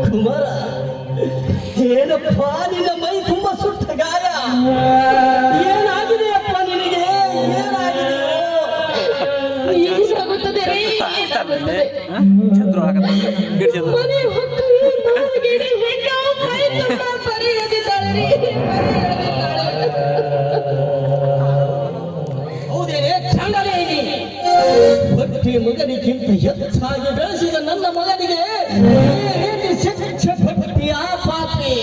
ಕುಮಾರ, ಏನಪ್ಪ ನಿನ್ನ ಮೈ ತುಂಬ ಸುಟ್ಟ ಗಾಯ? ಏನಾಗಿದೆಯಪ್ಪ ನಿನಗೆ? ಹೌದೇನೆ ಚಾಂಡಾಲೇನಿ? ಭಕ್ತಿ ಮಗನಿಗಿಂತ ಹೆಚ್ಚಾಗಿ ಬೆಳೆಸಿದ ನನ್ನ ಮಗನಿಗೆ ಶಿಕ್ಷೆ ಭಕ್ತಿಯ ಪಾಪಿ.